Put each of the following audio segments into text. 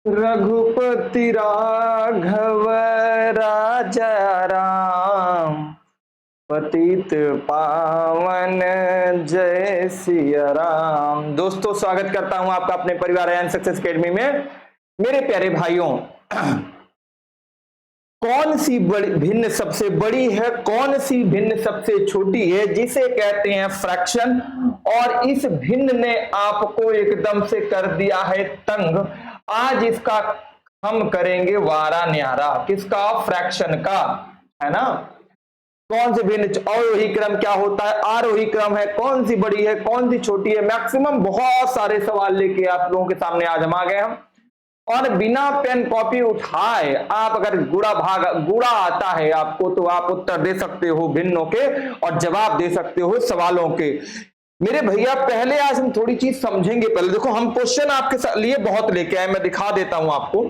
रघुपति राघव राजा राम, पतित पावन जय सिया राम। दोस्तों, स्वागत करता हूं आपका अपने परिवार एंड सक्सेस एकेडमी में। मेरे प्यारे भाइयों, कौन सी भिन्न सबसे बड़ी है, कौन सी भिन्न सबसे छोटी है, जिसे कहते हैं फ्रैक्शन। और इस भिन्न ने आपको एकदम से कर दिया है तंग। आज इसका हम करेंगे वारा न्यारा, किसका? फ्रैक्शन का, है ना। कौन से भिन्न अवरोही क्रम क्या होता है, आरोही क्रम है, कौन सी बड़ी है, कौन सी छोटी है, मैक्सिमम बहुत सारे सवाल लेके आप लोगों के सामने आज हम आ गए हम। और बिना पेन कॉपी उठाए आप अगर गुड़ा आता है आपको, तो आप उत्तर दे सकते हो भिन्नों के और जवाब दे सकते हो सवालों के। मेरे भैया, पहले आज हम थोड़ी चीज समझेंगे। पहले देखो, हम क्वेश्चन आपके लिए बहुत लेके आए, मैं दिखा देता हूं आपको।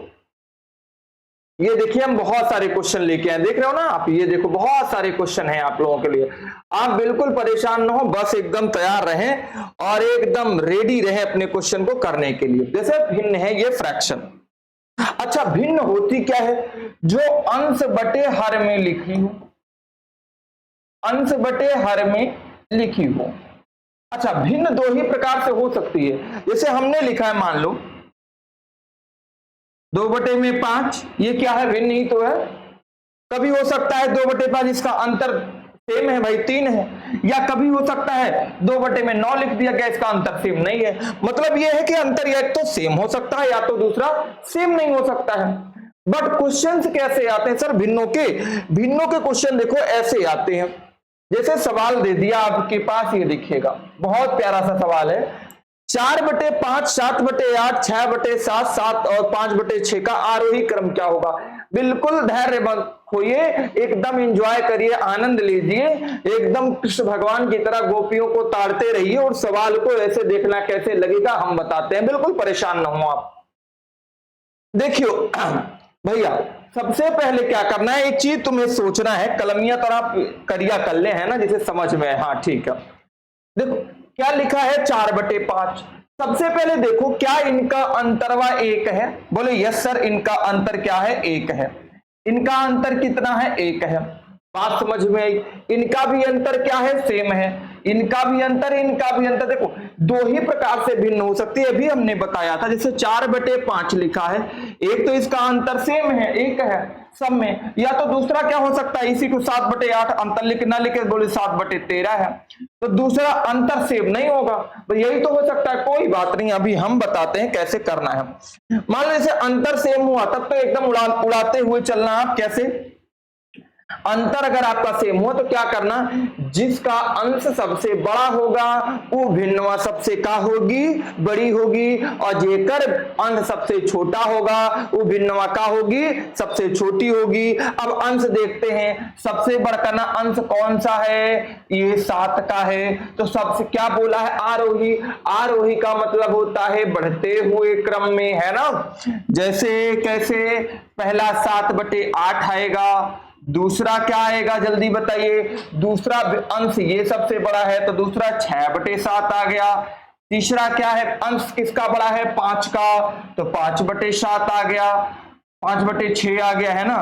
ये देखिए, हम बहुत सारे क्वेश्चन लेके आए, देख रहे हो ना आप। ये देखो, बहुत सारे क्वेश्चन हैं आप लोगों के लिए। आप बिल्कुल परेशान ना हो, बस एकदम तैयार रहें और एकदम रेडी रहें अपने क्वेश्चन को करने के लिए। जैसे भिन्न है ये फ्रैक्शन। अच्छा, भिन्न होती क्या है? जो अंश बटे हर में लिखी हो, अंश बटे हर में लिखी हो। अच्छा, भिन्न दो ही प्रकार से हो सकती है। जैसे हमने लिखा है, मान लो 2/5, ये क्या है? भिन्न ही तो है। कभी हो सकता है 2/5 इसका अंतर सेम है भाई, 3 है। या कभी हो सकता है 2/9 लिख दिया गया, इसका अंतर सेम नहीं है। मतलब ये है कि अंतर या तो सेम हो सकता है या तो दूसरा सेम नहीं हो सकता है। बट क्वेश्चंस कैसे आते हैं सर भिन्नों के? भिन्नों के क्वेश्चन देखो ऐसे आते हैं। जैसे सवाल दे दिया आपके पास, ये देखिएगा, बहुत प्यारा सा सवाल है। 4/5, 7/8, 6/7, 7 और 5/6 का आरोही क्रम क्या होगा? बिल्कुल धैर्य खोइए, एकदम एंजॉय करिए, आनंद लीजिए, एकदम कृष्ण भगवान की तरह गोपियों को ताड़ते रहिए और सवाल को ऐसे देखना कैसे लगेगा हम बताते हैं। बिल्कुल परेशान ना हो आप। देखियो भैया, सबसे पहले क्या करना है, एक चीज तुम्हें सोचना है, कलमिया तरह करिया कर ले, है ना, जिसे समझ में है। हाँ ठीक है, देखो क्या लिखा है, 4/5। सबसे पहले देखो, क्या इनका अंतरवा 1 है? बोले यस सर, इनका अंतर क्या है? 1 है। इनका अंतर कितना है? 1 है। बात समझ में आई? इनका भी अंतर क्या है? सेम है। इनका भी अंतर, इनका भी अंतर। देखो, दो ही प्रकार से भिन्न हो सकती है, अभी हमने बताया था। जैसे 4/5 लिखा है, एक तो इसका अंतर सेम है, 1 है सब में। या तो दूसरा क्या हो सकता है, इसी को 7/8 अंतर लिखना, लिखे बोले 7/13 है, तो दूसरा अंतर सेम नहीं होगा। तो यही तो हो सकता है। कोई बात नहीं, अभी हम बताते हैं कैसे करना है। मान लो जैसे अंतर सेम हुआ, तब तो एकदम उड़ाते हुए चलना। आप कैसे? अंतर अगर आपका सेम हो तो क्या करना, जिसका अंश सबसे बड़ा होगा वो भिन्नवा सबसे का होगी, बड़ी होगी। और जेकर अंश सबसे छोटा होगा वो भिन्नवा का होगी, सबसे छोटी होगी। अब अंश देखते हैं, सबसे बड़ा ना अंश कौन सा है? ये 7 का है। तो सबसे क्या बोला है? आरोही। आरोही का मतलब होता है बढ़ते हुए क्रम में, है ना। जैसे कैसे? पहला 7/8 आएगा, दूसरा क्या आएगा जल्दी बताइए? दूसरा अंश ये सबसे बड़ा है तो दूसरा 6/7 आ गया। तीसरा क्या है? अंश किसका बड़ा है? 5 का, तो 5/7 आ गया। 5/6 आ गया, है ना।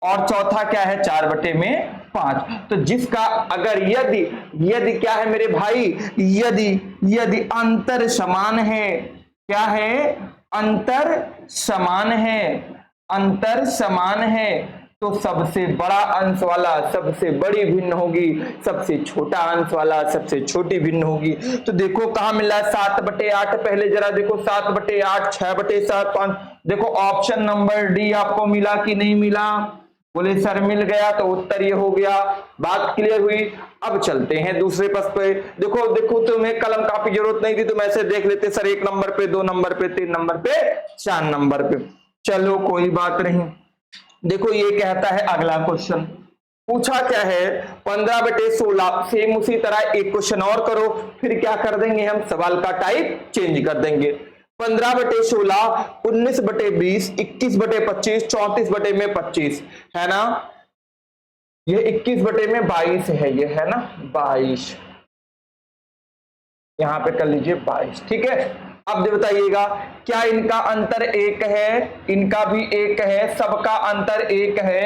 और चौथा क्या है? 4/5। तो जिसका अगर यदि यदि क्या है मेरे भाई? यदि यदि अंतर समान है, क्या है? अंतर समान है, अंतर समान है, तो सबसे बड़ा अंश वाला सबसे बड़ी भिन्न होगी, सबसे छोटा अंश वाला सबसे छोटी भिन्न होगी। तो देखो कहां मिला है? 7/8। पहले जरा देखो, 7/8, 6/7, 5। देखो ऑप्शन नंबर डी आपको मिला कि नहीं मिला? बोले सर मिल गया, तो उत्तर ये हो गया। बात क्लियर हुई? अब चलते हैं दूसरे पद पे। देखो देखो, तुम्हें कलम कापी जरूरत नहीं थी, तुम ऐसे देख लेते सर 1 नंबर पे, 2 नंबर पे, 3 नंबर पे, 4 नंबर पे। चलो कोई बात नहीं। देखो ये कहता है अगला क्वेश्चन, पूछा क्या है? 15/16। सेम उसी तरह एक क्वेश्चन और करो, फिर क्या कर देंगे हम? सवाल का टाइप चेंज कर देंगे। 15/16, 19/20, 21/25, 34/25, है ना। ये 21/22 है, ये है ना 22, यहां पे कर लीजिए 22, ठीक है। अब बताइएगा क्या इनका अंतर एक है, इनका भी एक है, सबका अंतर एक है,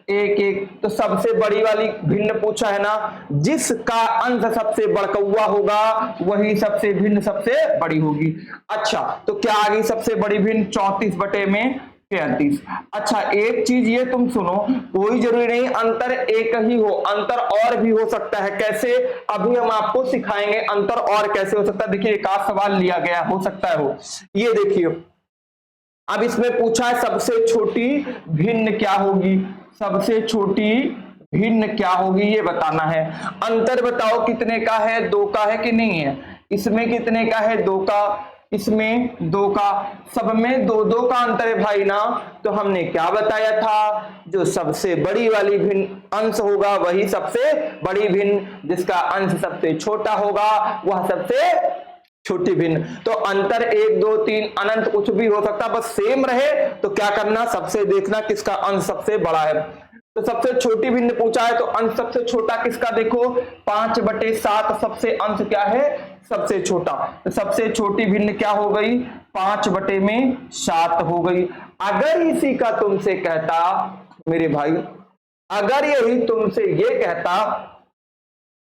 एक एक। तो सबसे बड़ी वाली भिन्न पूछा है ना, जिसका अंश सबसे बड़कौआ होगा वही सबसे भिन्न सबसे बड़ी होगी। अच्छा तो क्या आ गई सबसे बड़ी भिन्न 34 बटे में 33। अच्छा एक चीज ये तुम सुनो, कोई जरूरी नहीं अंतर एक ही हो, अंतर और भी हो सकता है। कैसे, अभी हम आपको सिखाएंगे अंतर और कैसे हो सकता है। देखिए एक आध सवाल लिया गया हो सकता है हो, ये देखिए अब इसमें पूछा है सबसे छोटी भिन्न क्या होगी, सबसे छोटी भिन्न क्या होगी ये बताना है। अंतर बताओ कितने का है, 2 का है कि नहीं है, इसमें कितने का है 2 का, इसमें 2 का, सब में 2-2 का अंतर है भाई ना। तो हमने क्या बताया था, जो सबसे बड़ी वाली भिन्न अंश होगा वही सबसे बड़ी भिन्न, जिसका अंश सबसे छोटा होगा वह सबसे छोटी भिन्न। तो अंतर 1 2 3 अनंत कुछ भी हो सकता, बस सेम रहे तो क्या करना, सबसे देखना किसका अंश सबसे बड़ा है। तो सबसे छोटी भिन्न पूछा है तो अंश सबसे छोटा किसका, देखो 5/7 सबसे अंश क्या है सबसे छोटा। तो सबसे छोटी भिन्न क्या हो गई 5/7 हो गई। अगर इसी का तुमसे कहता मेरे भाई, अगर यही तुमसे ये कहता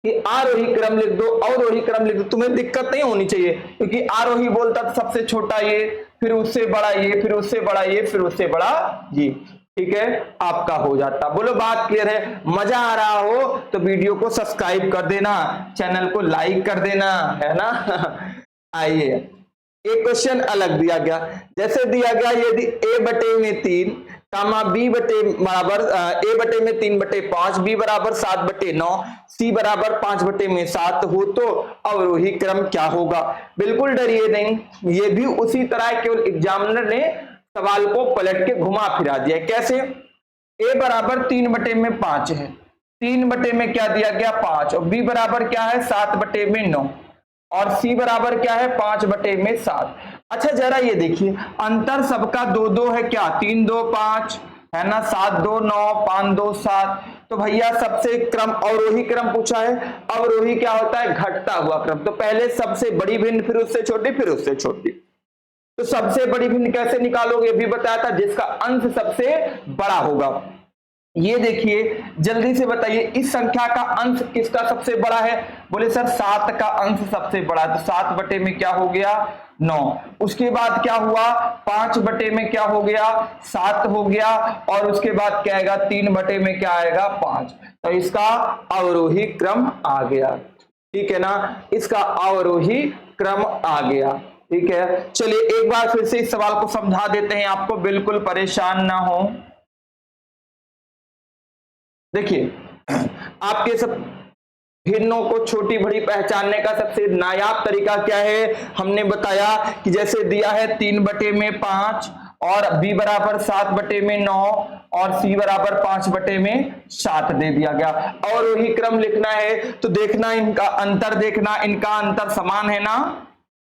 कि आरोही क्रम लिख दो, अवरोही क्रम लिख दो, तुम्हें दिक्कत नहीं होनी चाहिए, क्योंकि आरोही बोलता तो सबसे छोटा ये, फिर उससे बड़ा ये, फिर उससे बड़ा ये, फिर उससे बड़ा ये, ठीक है आपका हो जाता। बोलो बात क्लियर है, मजा आ रहा हो तो वीडियो को सब्सक्राइब कर देना, चैनल को लाइक कर देना, है ना। आइए एक क्वेश्चन अलग दिया गया, जैसे दिया गया यदि a/3 कामा b बटे बराबर a/3/5 b बराबर 7/9 c बराबर 5/7 हो तो अवरोही क्रम क्या होगा। बिल्कुल डरिए नहीं, ये भी उसी तरह, केवल एग्जामिनर ने सवाल को पलट के घुमा फिरा दिया। कैसे, a बराबर 3/5 है, 3 में क्या दिया गया 5, और b बराबर क्या है 7/9 और c बराबर क्या है 5/7। अच्छा जरा ये देखिए अंतर सबका 2-2 है, क्या 3-2 5 है ना, 7-2 9 5-2 7। तो भैया सबसे क्रम अवरोही क्रम पूछा है, अवरोही क्या होता है घटता हुआ क्रम, तो पहले सबसे बड़ी भिन्न फिर उससे छोटी फिर उससे छोटी। तो सबसे बड़ी भिन्न कैसे निकालोगे भी बताया था, जिसका अंश सबसे बड़ा होगा। ये देखिए जल्दी से बताइए इस संख्या का अंश किसका सबसे बड़ा है, बोले सर 7 का अंश सबसे बड़ा है, तो 7 में क्या हो गया 9, उसके बाद क्या हुआ 5 में क्या हो गया 7 हो गया, और उसके बाद क्या आएगा 3 में क्या आएगा 5। तो इसका अवरोही क्रम आ गया, ठीक है ना, इसका अवरोही क्रम आ गया, ठीक है। चलिए एक बार फिर से इस सवाल को समझा देते हैं आपको, बिल्कुल परेशान ना हो। देखिए आपके सब भिन्नों को छोटी बड़ी पहचानने का सबसे नायाब तरीका क्या है, हमने बताया कि जैसे दिया है 3/5 और b बराबर 7/9 और c बराबर 5/7 दे दिया गया। और वही क्रम लिखना है तो देखना इनका अंतर, देखना इनका अंतर समान है ना,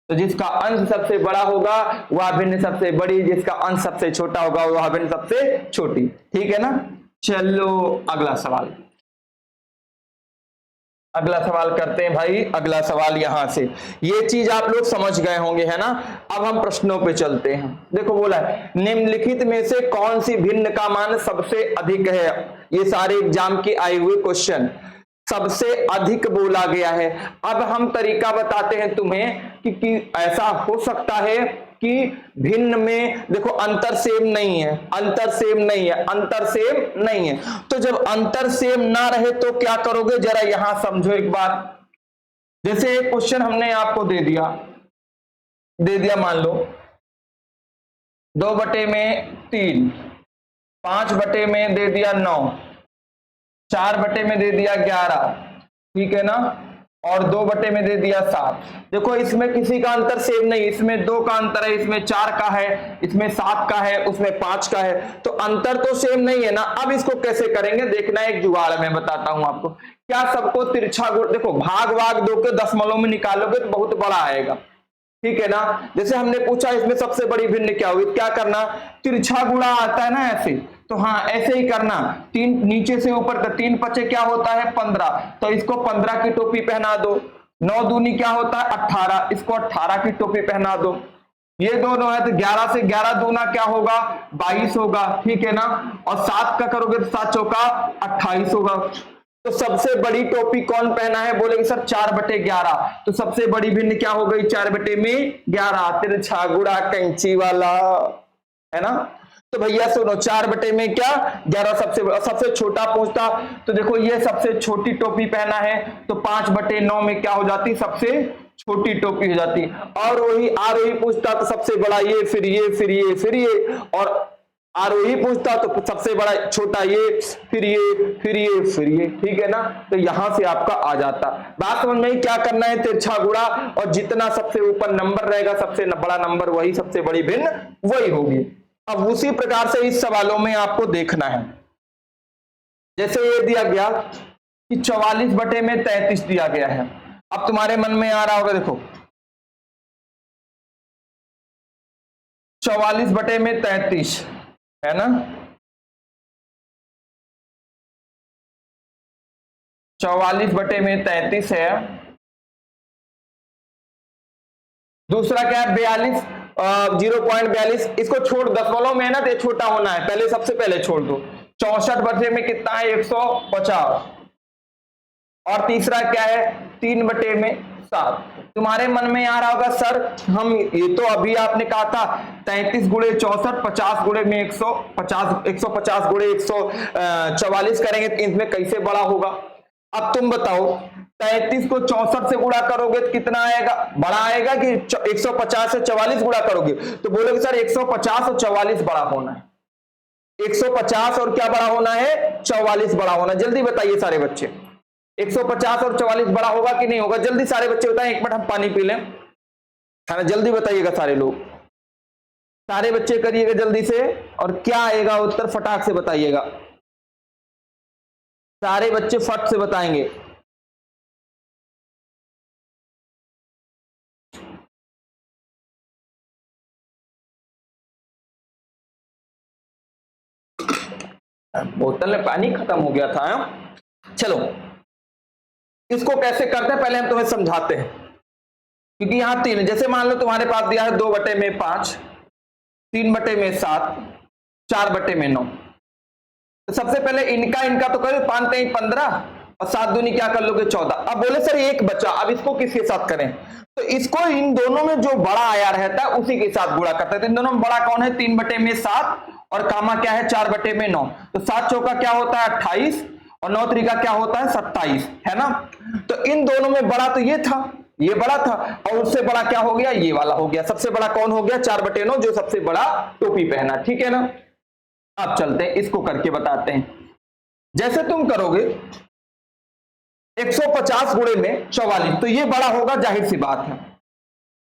तो जिसका अंश सबसे बड़ा होगा वह भिन्न सबसे बड़ी, जिसका अंश सबसे छोटा होगा वह भिन्न सबसे छोटी, ठीक है ना। चलो अगला सवाल, अगला सवाल करते हैं भाई। अगला सवाल यहां से, ये चीज आप लोग समझ गए होंगे है ना। अब हम प्रश्नों पे चलते हैं। देखो बोला है निम्नलिखित में से कौन सी भिन्न का मान सबसे अधिक है, ये सारे एग्जाम के आए हुए क्वेश्चन, सबसे अधिक बोला गया है। अब हम तरीका बताते हैं तुम्हें कि ऐसा हो सकता है कि भिन्न में देखो अंतर सेम नहीं है, अंतर सेम नहीं है, अंतर सेम नहीं है, तो जब अंतर सेम ना रहे तो क्या करोगे जरा यहां समझो एक बार। जैसे एक क्वेश्चन हमने आपको दे दिया मान लो 2/3, 5 दे दिया 9, 4 दे दिया 11, ठीक है ना, और 2 में दे दिया 7। देखो इसमें किसी का अंतर सेम नहीं, इसमें 2 का अंतर है, इसमें 4 का है, इसमें 7 का है, उसमें 5 का है, तो अंतर तो सेम नहीं है ना। अब इसको कैसे करेंगे देखना, एक जुगाड़ मैं बताता हूं आपको। क्या सबको तिरछा गुण, देखो भाग वाग दो के दशमलव में निकालोगे तो बहुत बड़ा आएगा, ठीक है ना। जैसे हमने पूछा इसमें सबसे बड़ी भिन्न क्या होगी, क्या करना तिरछा गुणा आता है ना ऐसे, तो हाँ ऐसे ही करना, 3 नीचे से ऊपर तक, 3 पचे क्या होता है 15, तो इसको 15 की टोपी पहना दो, 9 दूनी क्या होता है 18, इसको 18 की टोपी पहना दो, ये दोनों है तो 11 से 11 दूना क्या होगा 22 होगा, ठीक है ना। और 7 का करोगे तो 7 चौका 28 होगा। तो सबसे बड़ी टोपी कौन पहना है, बोलेंगे सर 4/11। तो सबसे बड़ी भिन्न क्या हो गई 4/11, तिरछा गुड़ा कैंची वाला, है ना। तो भैया सुनो 4/में क्या 11 सबसे छोटा पूछता, तो देखो ये सबसे छोटी टोपी पहना है, तो 5/9 में क्या हो जाती सबसे छोटी टोपी हो जाती। और वही आरोही पूछता तो सबसे बड़ा ये, फिर ये, फिर ये, फिर ये, और आरोही पूछता तो सबसे बड़ा छोटा ये, फिर ये, फिर ये, फिर ये, ठीक है ना। तो यहां से आपका आ जाता। बात समझ में क्या करना है, तिरछा गुणा, और जितना सबसे ऊपर नंबर रहेगा सबसे बड़ा नंबर वही सबसे बड़ी भिन्न वही होगी। अब उसी प्रकार से इस सवालों में आपको देखना है, जैसे ये दिया गया कि 44/33 दिया गया है। अब तुम्हारे मन में आ रहा होगा, देखो 44/33 है ना, 44/33 है। दूसरा क्या है 42, 0.42, इसको छोड़, दशमलव में है ना तो छोटा होना है, पहले सबसे पहले छोड़ दो। 64 में कितना है 150। और तीसरा क्या है 3/7। तुम्हारे मन में आ रहा होगा सर हम ये तो अभी आपने कहा था 33 गुणे 64, 50 गुणे में 150, 150 गुणे 144 करेंगे तो इसमें कैसे बड़ा होगा। अब तुम बताओ 33 को 64 से गुणा करोगे तो कितना आएगा, बड़ा आएगा कि 150 से 44 गुणा करोगे, तो बोलोगे सर 150 और 44 बड़ा होना है। 150 और क्या बड़ा होना है 44 बड़ा होना। जल्दी बताइए सारे बच्चे, 150 और 44 बड़ा होगा कि नहीं होगा, जल्दी सारे बच्चे बताएं। एक मिनट हम पानी पी लें, है ना, जल्दी बताइएगा सारे लोग, सारे बच्चे करिएगा जल्दी से, और क्या आएगा उत्तर फटाक से बताइएगा, सारे बच्चे फट से बताएंगे। बोतल में पानी खत्म हो गया था। चलो इसको कैसे करते हैं पहले हम तुम्हें समझाते हैं, क्योंकि यहां 3, जैसे मान लो तुम्हारे पास दिया है 2/5, 3/7, 4/9। तो सबसे पहले इनका तो करो 5 3 15 और 7 दूनी क्या कर लोगे 14। अब बोले सर एक बचा, अब इसको किसके साथ करें, तो इसको इन दोनों में जो बड़ा आया रहता है उसी के साथ गुणा करते हैं। तो इन दोनों में बड़ा कौन है 3/7 और कामा क्या है 4/9। तो 7 चौका क्या होता है 28 और 9 त्रिका क्या होता है 27, है ना। तो इन दोनों में बड़ा तो ये था, ये बड़ा था, और उससे बड़ा क्या हो गया ये वाला हो गया। सबसे बड़ा कौन हो गया 4/9 जो सबसे बड़ा टोपी पहना, ठीक है ना। अब चलते हैं इसको करके बताते हैं। जैसे तुम करोगे 150 गुणे में 44, तो ये बड़ा होगा, जाहिर सी बात है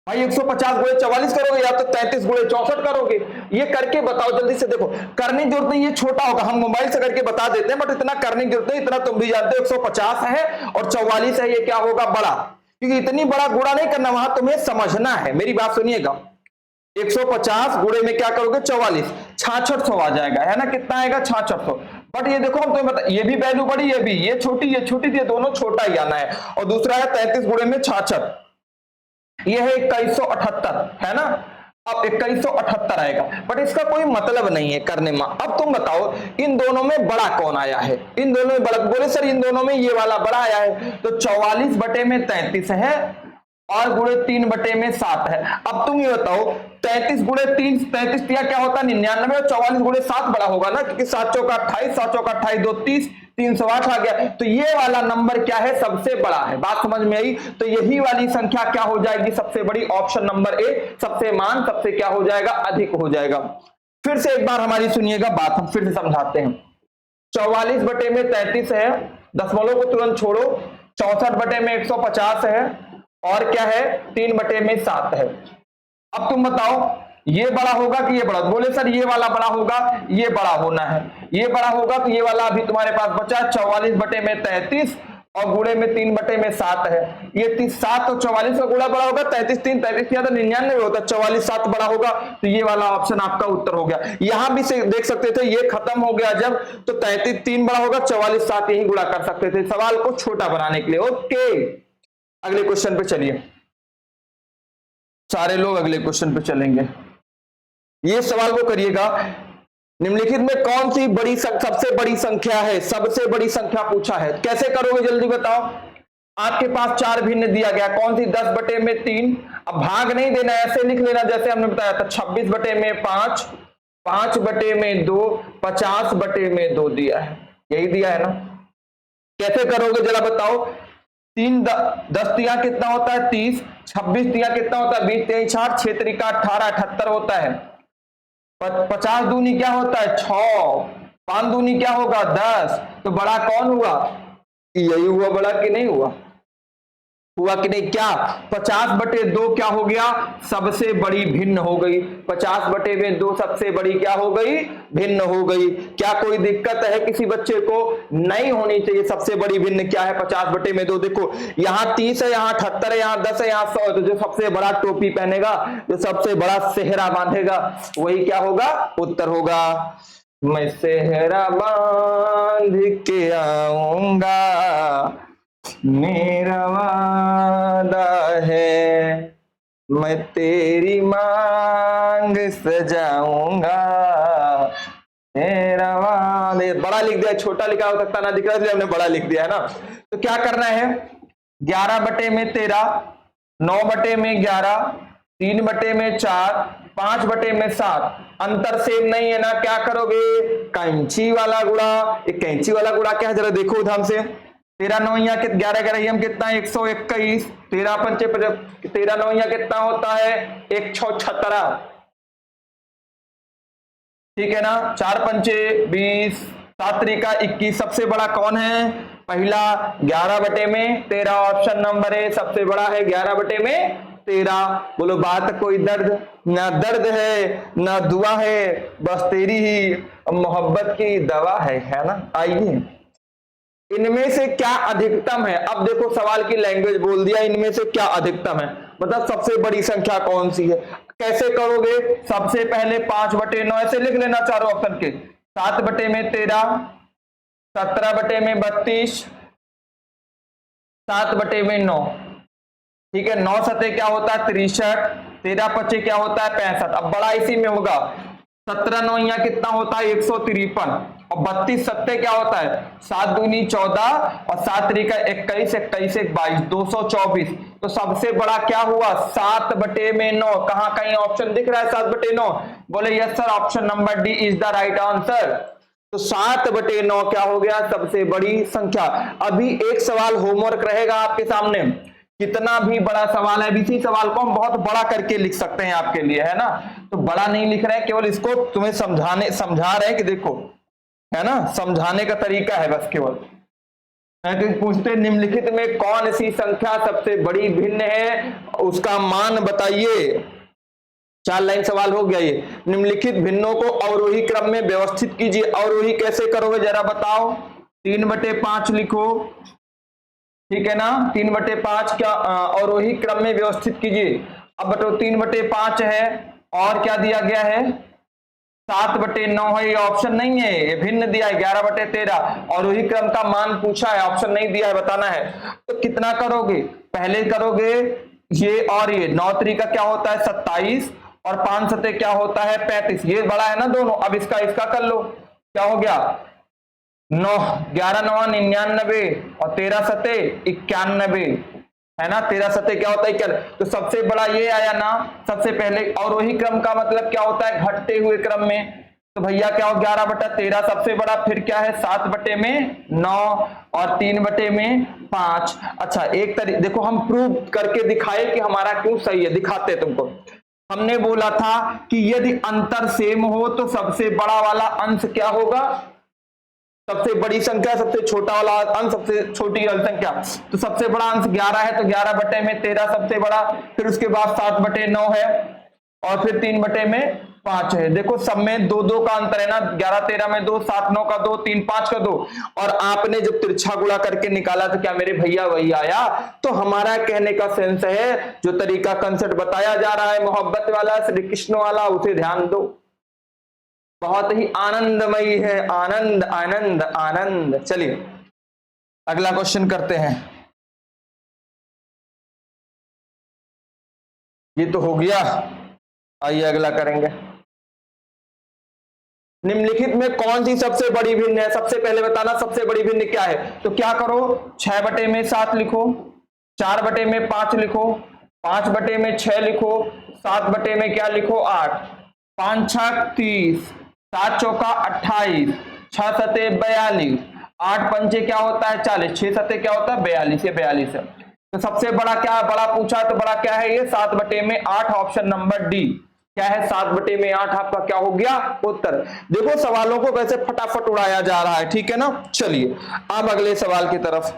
भाई। 150 गुणे 44 करोगे या तो 33 गुणे 64 करोगे, ये करके बताओ जल्दी से। देखो करने की जरूरत नहीं, ये छोटा होगा, हम मोबाइल से करके बता देते हैं, बट इतना करने की जरूरत नहीं, इतना तुम भी जानते हो 150 है और 44 है, ये क्या होगा बड़ा, क्योंकि इतनी बड़ा गुणा नहीं करना, वहां तुम्हें समझना है, मेरी बात सुनिएगा। 150 गुणे में क्या करोगे 44, 6600 आ जाएगा, है ना, कितना आएगा 6600। बट ये देखो हम तुम्हें बता, ये भी वैल्यू बड़ी, ये भी, ये छोटी थी, दोनों छोटा ही आना है। और दूसरा है 33 गुणे में 66, ये है 2178, है ना। अब 2178 आएगा, बट इसका कोई मतलब नहीं है करने में। अब तुम बताओ इन दोनों में बड़ा कौन आया है, इन दोनों में बड़ा, बोले सर इन दोनों में ये वाला बड़ा आया है, तो 44/33 है और गुणे 3/7 है। अब तुम ये बताओ 33 गुणे 3, 33 क्या होता है 99, और 44 गुणे 7 बड़ा होगा ना, क्योंकि 7 चौका 28, 7 चौका 28, 2 30, 308 आ गया। तो ये वाला नंबर क्या है सबसे बड़ा है, बात समझ में आई। तो यही वाली संख्या क्या हो जाएगी सबसे बड़ी, ऑप्शन नंबर ए, सबसे मान सबसे क्या हो जाएगा अधिक हो जाएगा। फिर से एक बार हमारी सुनिएगा बात, हम फिर से समझाते हैं। 44/33 है, दशमलव को तुरंत छोड़ो, 64/150 है, और क्या है 3/7 है। अब तुम बताओ ये बड़ा होगा कि ये बड़ा, बोले सर ये वाला बड़ा होगा, ये बड़ा होना है, ये बड़ा होगा तो ये वाला अभी तुम्हारे पास बचा 44/33 और गुणे में 3/7 है। ये 7 और 44 का गुणा बड़ा होगा, 33 3 33 या तो 99 होता, 44 7 बड़ा होगा, तो ये वाला ऑप्शन आपका उत्तर हो गया। यहां भी से देख सकते थे ये खत्म हो गया जब, तो 33 3 बड़ा होगा, 44 7 यही गुणा कर सकते थे सवाल को छोटा बनाने के लिए। ओके अगले क्वेश्चन पे चलिए। सारे लोग अगले क्वेश्चन पे चलेंगे। ये सवाल को करिएगा, निम्नलिखित में कौन सी सबसे बड़ी संख्या है? सबसे बड़ी संख्या पूछा है, कैसे करोगे जल्दी बताओ। आपके पास 4 भिन्न दिया गया, कौन सी? 10/3। अब भाग नहीं देना, ऐसे लिख लेना जैसे हमने बताया था, 26/5, 5/2, 50/2 दिया है, यही दिया है ना। कैसे करोगे जरा बताओ। 10 तिया कितना होता है? 30। 26 तिया कितना होता है? 20 तिया 4, 6 तिरिका 18, 78 होता है। 50 दूनी क्या होता है? 6। 5 दूनी क्या होगा? 10। तो बड़ा कौन हुआ? यही हुआ बड़ा कि नहीं हुआ? हुआ कि नहीं? क्या 50/2 क्या हो गया? सबसे बड़ी भिन्न हो गई। 50/2 सबसे बड़ी क्या हो गई? भिन्न हो गई। क्या कोई दिक्कत है किसी बच्चे को? नहीं होनी चाहिए। सबसे बड़ी भिन्न क्या है? 50/2। देखो यहाँ 30 है, यहाँ 78 है, यहाँ 10 है, यहाँ 100 है। तो जो सबसे बड़ा टोपी पहनेगा, जो सबसे बड़ा सेहरा बांधेगा, वही क्या होगा? उत्तर होगा। मैं सेहरा बांध के आऊंगा, मेरा वादा है, मैं तेरी मांग सजाऊंगा, मेरा वादा। बड़ा लिख दिया, छोटा लिखा हो सकता ना दिख रहा है, हमने बड़ा लिख दिया है ना। तो क्या करना है? 11/13, 9/11, 3/4, 5/7। अंतर सेम नहीं है ना, क्या करोगे? कैंची वाला गुणा। एक कैंची वाला गुणा क्या है जरा देखो ध्यान से। 13 9 11 11 कितना? 121। 13 पंचे 13 9 कितना होता है? 117। ठीक है ना। 4 पंचे 20, 7 त्रिका 21। सबसे बड़ा कौन है? पहला 11/13, ऑप्शन नंबर ए सबसे बड़ा है 11/13। बोलो बात कोई दर्द ना दर्द है ना दुआ है, बस तेरी ही मोहब्बत की दवा है ना। आइए, इनमें से क्या अधिकतम है? अब देखो सवाल की लैंग्वेज बोल दिया, इनमें से क्या अधिकतम है, मतलब सबसे बड़ी संख्या कौन सी है। कैसे करोगे? सबसे पहले 5/9 ऐसे लिख लेना चारों ऑप्शन के। 7/13, 17/32, 7/9। ठीक है। 9 सते क्या होता है? 63। 13 पचे क्या होता है? 65। अब बड़ा इसी में होगा। 17 9 कितना होता है? 153। और 32 सत्ते क्या होता है? 7 दूनी 14 और 7 त्रिका 21, 21 1 22, 224। तो सबसे बड़ा क्या हुआ? 7/9। कहां कहीं ऑप्शन दिख रहा है 7/9? बोले yes sir, option number D is the right answer. तो 7/9 क्या हो गया? सबसे बड़ी संख्या। अभी एक सवाल होमवर्क रहेगा आपके सामने, कितना भी बड़ा सवाल है, इसी सवाल को हम बहुत बड़ा करके लिख सकते हैं आपके लिए, है ना। तो बड़ा नहीं लिख रहे हैं, केवल इसको तुम्हें समझा रहे हैं कि देखो, है ना, समझाने का तरीका है बस केवल। पूछते निम्नलिखित में कौन सी संख्या सबसे बड़ी भिन्न है, उसका मान बताइए। 4 लाइन सवाल हो गया ये। निम्नलिखित भिन्नों को अवरोही क्रम में व्यवस्थित कीजिए। अवरोही कैसे करोगे जरा बताओ। 3/5 लिखो, ठीक है ना। 3/5 क्या अवरोही क्रम में व्यवस्थित कीजिए। अब बताओ 3/5 है और क्या दिया गया है? 7/9 है, ये ऑप्शन नहीं है, ये भिन्न दिया है 11/13। और वही क्रम का मान पूछा है, ऑप्शन नहीं दिया है, बताना है। तो कितना करोगे? पहले करोगे ये और ये। 9 त्रिका क्या होता है? 27 और 5 सते क्या होता है? 35। ये बड़ा है ना दोनों। अब इसका कर लो, क्या हो गया? 9 11 9 99 और 13 सते 91, है ना। 13 सते क्या होता है? 91। तो सबसे बड़ा ये आया ना सबसे पहले। और वही क्रम का मतलब क्या होता है? घटते हुए क्रम में। तो भैया क्या हो? 11/13 सबसे बड़ा। फिर क्या है? 7/9 और 3/5। अच्छा एक देखो, हम प्रूव करके दिखाए कि हमारा क्यों सही है, दिखाते तुमको। हमने बोला था कि यदि अंतर सेम हो तो सबसे बड़ा वाला अंश क्या होगा? सबसे बड़ी संख्या, सबसे छोटा वाला अंश, सबसे छोटी वाली संख्या। तो सबसे बड़ा अंश 11 है, तो 11/13 सबसे बड़ा। फिर उसके बाद 7/9 है और फिर 3/5 है। देखो सब में 2 2 का अंतर है ना। 11 13 में 2, 7 9 का 2, 3 5 का 2। और आपने जब तिरछा गुणा करके निकाला तो क्या मेरे भैया वही आया? तो हमारा कहने का सेंस है, जो तरीका कंसेप्ट बताया जा रहा है मोहब्बत वाला, श्री कृष्ण वाला, उसे ध्यान दो। बहुत ही आनंदमयी है, आनंद आनंद आनंद। चलिए अगला क्वेश्चन करते हैं। ये तो हो गया। आइए अगला करेंगे। निम्नलिखित में कौन सी सबसे बड़ी भिन्न है? सबसे पहले बताना सबसे बड़ी भिन्न क्या है। तो क्या करो, 6/7 लिखो, 4/5 लिखो, 5/6 लिखो, 7 क्या लिखो 8, 5 6 30, 7 चौका 28, 6 सते 42, 8 पंचे क्या होता है 40, 6 सते क्या होता है 42, ये 42 है। तो सबसे बड़ा क्या बड़ा पूछा है, तो बड़ा क्या है ये 7/8, ऑप्शन नंबर डी क्या है 7/8 आपका क्या हो गया उत्तर। देखो सवालों को कैसे फटाफट उड़ाया जा रहा है, ठीक है ना। चलिए अब अगले सवाल की तरफ।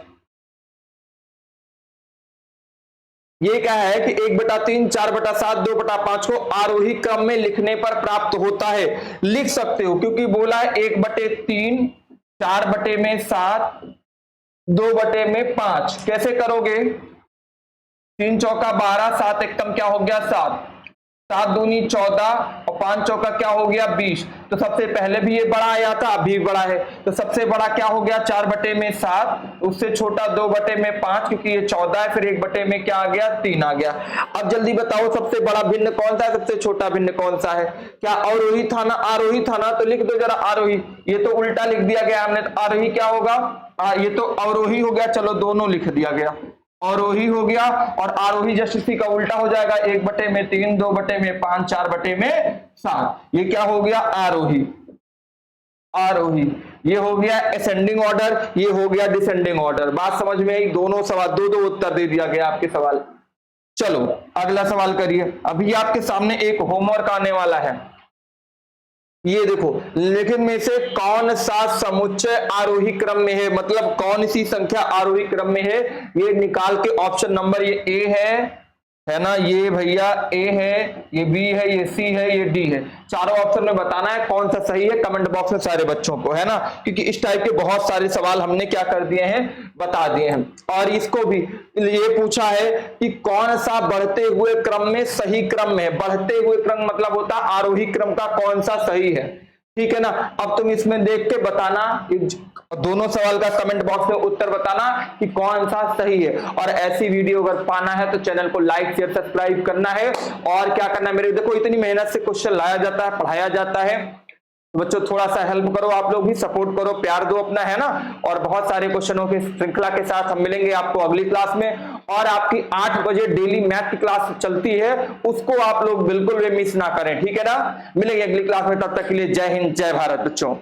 ये क्या है कि 1/3, 4/7, 2/5 को आरोही क्रम में लिखने पर प्राप्त होता है। लिख सकते हो क्योंकि बोला है 1/3, 4/7, 2/5। कैसे करोगे, 3 चौका 12, 7 एकम क्या हो गया 7, 7 दूनी 14 और 5 चौका क्या हो गया 20। तो सबसे पहले भी ये बड़ा आया था, अभी बड़ा है। तो सबसे बड़ा क्या हो गया 4/7, उससे छोटा 2/5 क्योंकि ये 14 है, फिर 1 क्या आ गया 3 आ गया। अब जल्दी बताओ सबसे बड़ा भिन्न कौन सा है, सबसे छोटा भिन्न कौन सा है। क्या अवरोही था ना, आरोही था ना, तो लिख दो जरा आरोही। ये तो उल्टा लिख दिया गया हमने, तो आरोही क्या होगा, ये तो अवरोही हो गया। चलो दोनों लिख दिया गया, अवरोही हो गया और आरोही जस्ट इसी का उल्टा हो जाएगा, 1/3, 2/5, 4/7। ये क्या हो गया आरोही। आरोही ये हो गया असेंडिंग ऑर्डर, ये हो गया डिसेंडिंग ऑर्डर। बात समझ में आई। दोनों सवाल दो उत्तर दे दिया गया आपके सवाल। चलो अगला सवाल करिए। अभी आपके सामने एक होमवर्क आने वाला है। ये देखो, लेखन में से कौन सा समुच्चय आरोही क्रम में है, मतलब कौन सी संख्या आरोही क्रम में है, ये निकाल के ऑप्शन नंबर, ये ए है ना, ये भैया ए है, ये बी है, ये सी है, ये डी है। चारों ऑप्शन में बताना है कौन सा सही है, कमेंट बॉक्स में सारे बच्चों को, है ना, क्योंकि इस टाइप के बहुत सारे सवाल हमने क्या कर दिए हैं, बता दिए हैं। और इसको भी ये पूछा है कि कौन सा बढ़ते हुए क्रम में सही क्रम में है। बढ़ते हुए क्रम मतलब होता है आरोही क्रम का कौन सा सही है, ठीक है ना। अब तुम इसमें देख के बताना, दोनों सवाल का कमेंट बॉक्स में उत्तर बताना कि कौन सा सही है। और ऐसी वीडियो अगर पाना है तो चैनल को लाइक शेयर सब्सक्राइब करना है। और क्या करना है, मेरे देखो इतनी मेहनत से क्वेश्चन लाया जाता है, पढ़ाया जाता है, बच्चों थोड़ा सा हेल्प करो, आप लोग भी सपोर्ट करो, प्यार दो अपना, है ना। और बहुत सारे क्वेश्चनों की श्रृंखला के साथ हम मिलेंगे आपको अगली क्लास में। और आपकी 8 बजे डेली मैथ की क्लास चलती है, उसको आप लोग बिल्कुल भी मिस ना करें, ठीक है ना। मिलेंगे अगली क्लास में, तब तक के लिए जय हिंद जय भारत बच्चों।